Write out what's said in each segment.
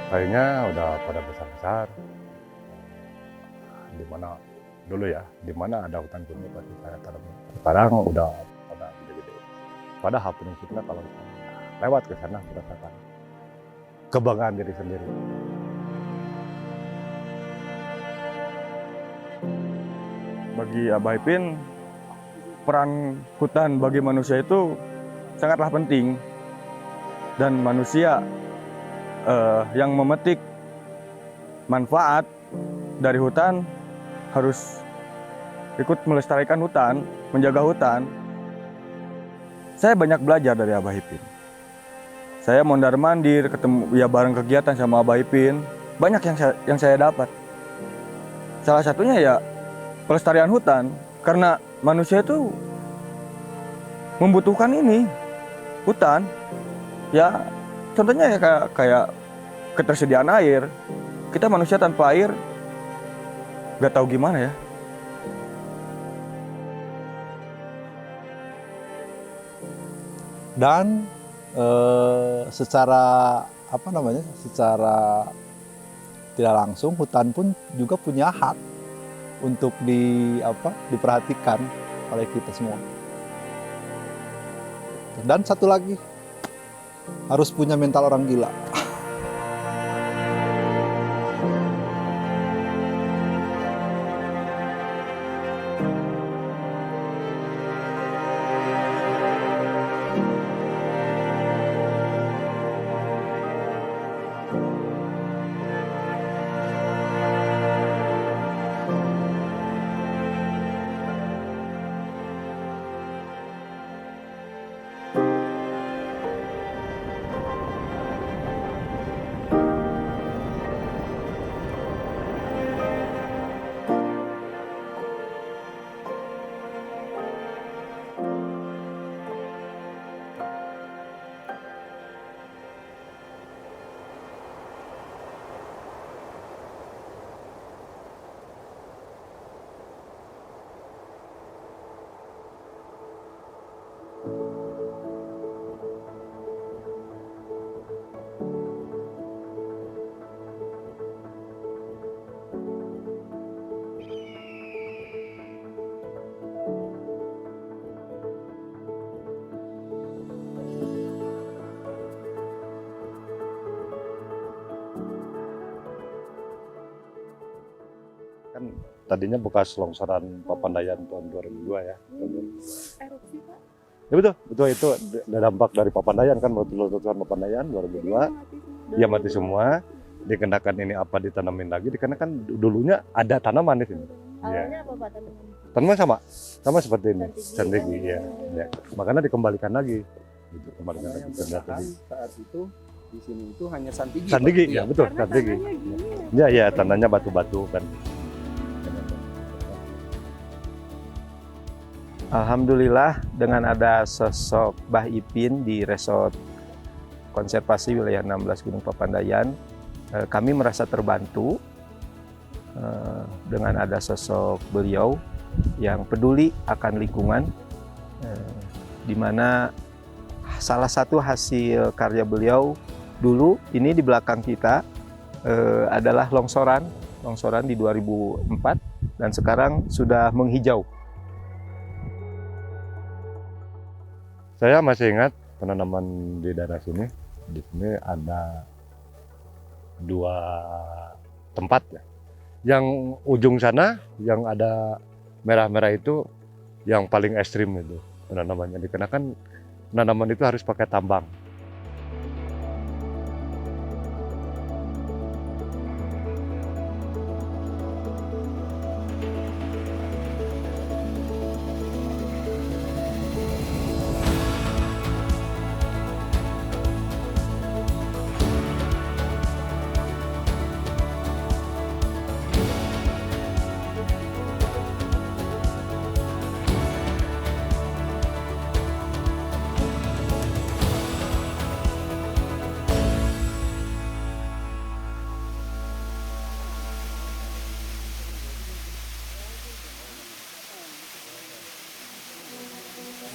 kayaknya udah pada besar-besar. Di mana dulu ya, di mana ada hutan gundul pasti saya tanam. Sekarang udah pada gede-gede. Padahal prinsipnya kalau lewat ke sana merasakan kebanggaan diri sendiri. Bagi Abah Ipin, peran hutan bagi manusia itu sangatlah penting. Dan manusia yang memetik manfaat dari hutan harus ikut melestarikan hutan, menjaga hutan. Saya banyak belajar dari Abah Ipin. Saya mondar-mandir, ketemu ya bareng kegiatan sama Abah Ipin. Banyak yang saya dapat. Salah satunya ya pelestarian hutan, karena manusia itu membutuhkan ini, hutan. Ya, contohnya ya kayak ketersediaan air. Kita manusia tanpa air, gak tahu gimana ya. Dan secara secara tidak langsung hutan pun juga punya hak untuk diperhatikan oleh kita semua. Dan satu lagi, harus punya mental orang gila. Kan tadinya bekas longsoran Papandayan tahun 2002 ya. Erupsi, Pak. Ya betul itu dampak dari Papandayan kan, letusan Papandayan 2002. Ya mati semua. Dikenakan ini apa ditanamin lagi, dikarenakan dulunya ada tanaman di sini. Awalnya apa Pak tanaman? Tanaman sama seperti ini, santigi ya. ya. Makanya dikembalikan lagi. Gitu, kembalikan lagi ke tadi. Saat itu di sini itu hanya santigi. Santigi, Pak? ya betul, Karena santigi. tanahnya gini Ya ya. ya, tanahnya batu-batu kan. Alhamdulillah dengan ada sosok Bah Ipin di Resort Konservasi Wilayah 16 Gunung Papandayan, kami merasa terbantu dengan ada sosok beliau yang peduli akan lingkungan, di mana salah satu hasil karya beliau dulu ini di belakang kita adalah longsoran di 2004 dan sekarang sudah menghijau. Saya masih ingat penanaman di daerah sini. Di sini ada 2 tempat ya. Yang ujung sana yang ada merah-merah itu yang paling ekstrim itu penanamannya. Dikenakan penanaman itu harus pakai tambang.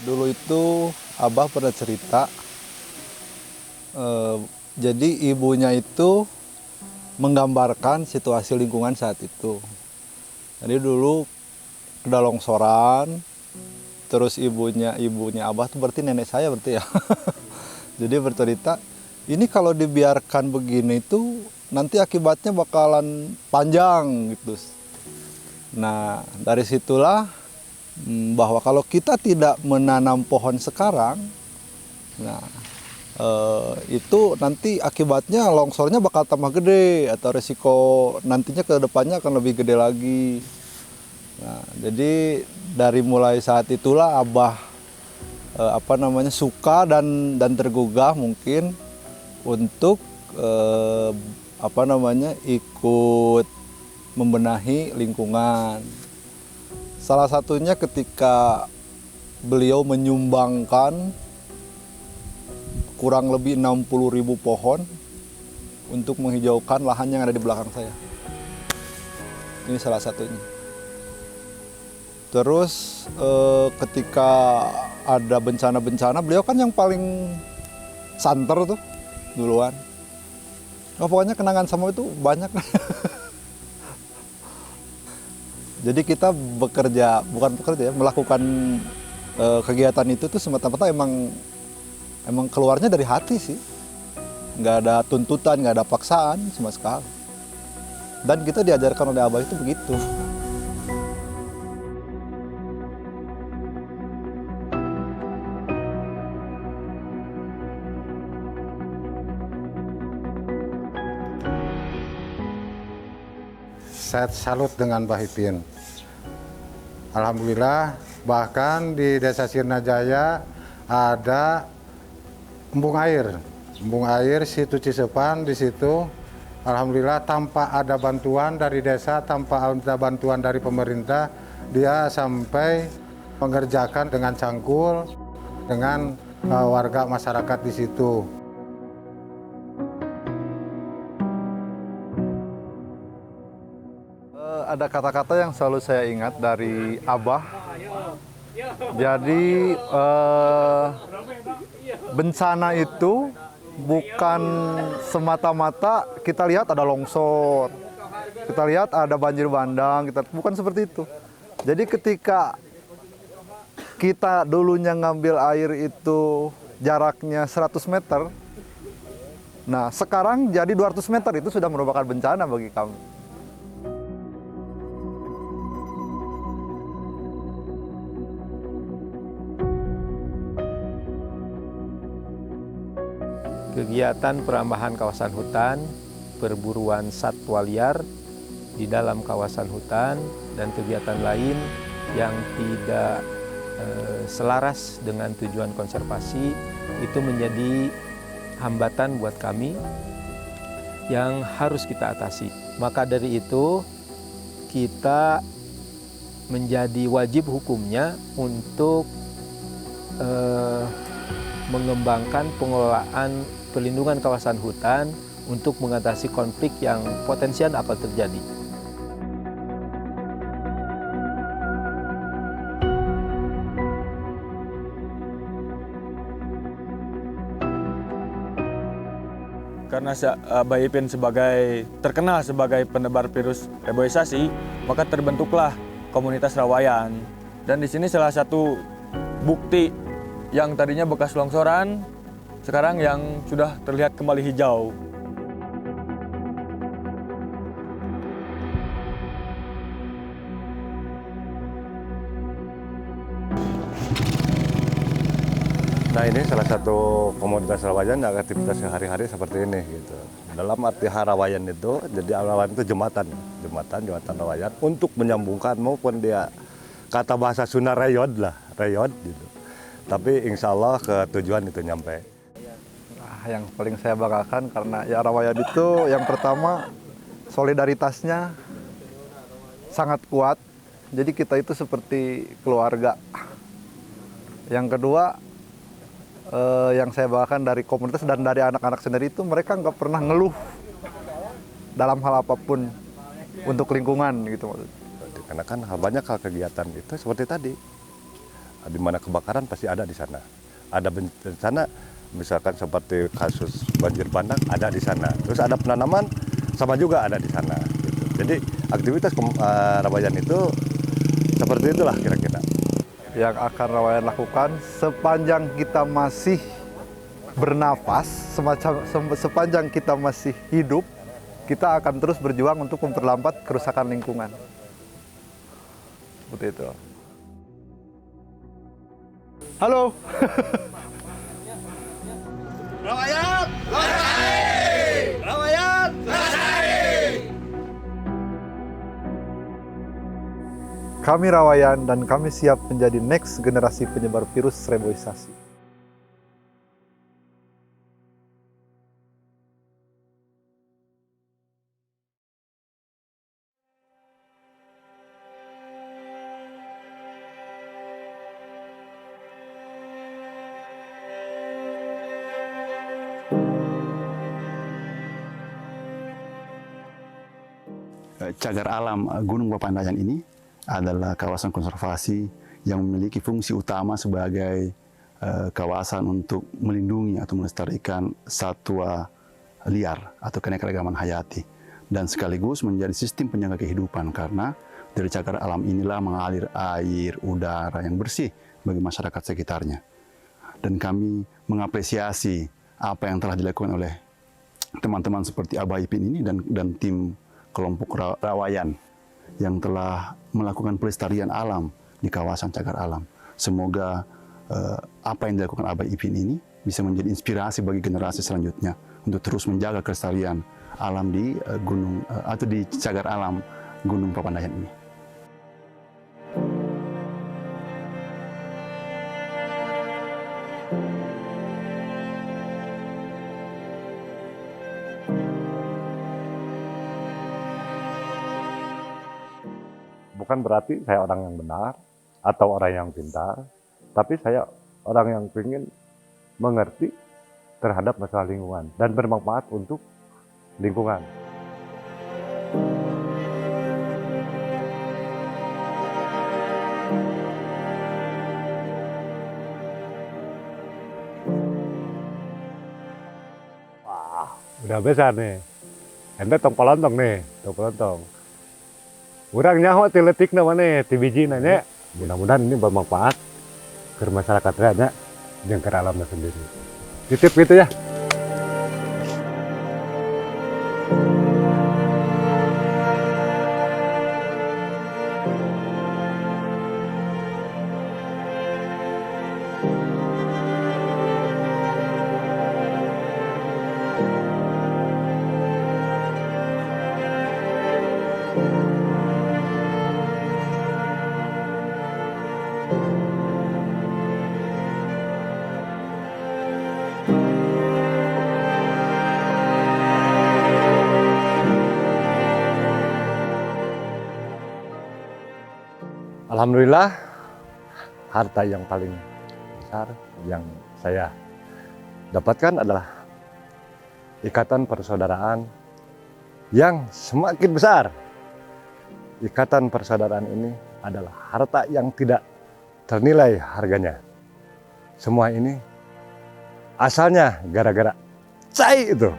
Dulu itu Abah pernah cerita, jadi ibunya itu menggambarkan situasi lingkungan saat itu. Jadi dulu ada longsoran, terus ibunya Abah tuh berarti nenek saya berarti ya. Jadi bercerita, ini kalau dibiarkan begini itu nanti akibatnya bakalan panjang gitu. Nah, dari situlah bahwa kalau kita tidak menanam pohon sekarang, nah itu nanti akibatnya longsornya bakal tambah gede atau resiko nantinya ke depannya akan lebih gede lagi. Nah, jadi dari mulai saat itulah Abah suka dan tergugah mungkin untuk ikut membenahi lingkungan. Salah satunya ketika beliau menyumbangkan kurang lebih 60.000 pohon untuk menghijaukan lahan yang ada di belakang saya. Ini salah satunya. Terus ketika ada bencana-bencana, beliau kan yang paling santer tuh duluan. Oh, pokoknya kenangan sama itu banyak. Jadi kita melakukan kegiatan itu tuh semata-mata emang keluarnya dari hati sih. Nggak ada tuntutan, nggak ada paksaan sama sekali. Dan kita diajarkan oleh Abah itu begitu. Saya salut dengan Mbah Ipin. Alhamdulillah, bahkan di Desa Sirnajaya ada embung air situ Cisepan di situ. Alhamdulillah tanpa ada bantuan dari desa, tanpa ada bantuan dari pemerintah, dia sampai mengerjakan dengan cangkul dengan warga masyarakat di situ. Ada kata-kata yang selalu saya ingat dari Abah. Jadi bencana itu bukan semata-mata kita lihat ada longsor, kita lihat ada banjir bandang, bukan seperti itu. Jadi ketika kita dulunya ngambil air itu jaraknya 100 meter, nah sekarang jadi 200 meter itu sudah merupakan bencana bagi kami. Kegiatan perambahan kawasan hutan, perburuan satwa liar di dalam kawasan hutan, dan kegiatan lain yang tidak selaras dengan tujuan konservasi itu menjadi hambatan buat kami yang harus kita atasi. Maka dari itu kita menjadi wajib hukumnya untuk mengembangkan pengelolaan pelindungan kawasan hutan untuk mengatasi konflik yang potensial akan terjadi. Karena Mbah Ipin terkenal sebagai penebar virus reboisasi, maka terbentuklah komunitas Rawayan. Dan di sini salah satu bukti yang tadinya bekas longsoran, sekarang yang sudah terlihat kembali hijau. Nah, ini salah satu komunitas Rawayan yang aktivitas sehari-hari seperti ini gitu. Dalam arti Rawayan itu, jadi Rawayan itu jembatan Rawayan untuk menyambungkan maupun dia kata bahasa Sunda reyod gitu. Tapi insya Allah ke tujuan itu nyampe. Yang paling saya banggakan karena ya Rawayan itu yang pertama solidaritasnya sangat kuat. Jadi kita itu seperti keluarga. Yang kedua yang saya banggakan dari komunitas dan dari anak-anak sendiri itu mereka nggak pernah ngeluh dalam hal apapun untuk lingkungan gitu maksudnya. Karena kan banyak hal kegiatan itu seperti tadi. Di mana kebakaran pasti ada di sana. Ada bencana misalkan seperti kasus banjir bandang ada di sana. Terus ada penanaman sama juga ada di sana. Gitu. Jadi aktivitas Rawayan itu seperti itulah kira-kira. Yang akan Rawayan lakukan sepanjang kita masih bernafas, sepanjang kita masih hidup, kita akan terus berjuang untuk memperlambat kerusakan lingkungan. Seperti itu. Halo. Rawayan! Rawayan! Kami Rawayan dan kami siap menjadi next generasi penyebar virus reboisasi. Cagar alam Gunung Papandayan ini adalah kawasan konservasi yang memiliki fungsi utama sebagai kawasan untuk melindungi atau melestarikan satwa liar atau keanekaragaman hayati, dan sekaligus menjadi sistem penyangga kehidupan karena dari cagar alam inilah mengalir air, udara yang bersih bagi masyarakat sekitarnya. Dan kami mengapresiasi apa yang telah dilakukan oleh teman-teman seperti Abah Ipin ini dan tim kelompok Rawayan yang telah melakukan pelestarian alam di kawasan cagar alam. Semoga apa yang dilakukan Abah Ipin ini bisa menjadi inspirasi bagi generasi selanjutnya untuk terus menjaga kelestarian alam di gunung atau di cagar alam Gunung Papandayan ini. Bukan berarti saya orang yang benar atau orang yang pintar, tapi saya orang yang ingin mengerti terhadap masalah lingkungan dan bermanfaat untuk lingkungan. Wah, udah besar nih. Ente tong polontong nih, tong polontong. Urang nyaho ti leutikna maneh ti bijina nya. Mudah-mudahan ini bermanfaat ke masyarakat nya jeung ke alamnya sendiri. Titip gitu ya. Alhamdulillah, harta yang paling besar yang saya dapatkan adalah ikatan persaudaraan yang semakin besar. Ikatan persaudaraan ini adalah harta yang tidak ternilai harganya. Semua ini asalnya gara-gara cai itu.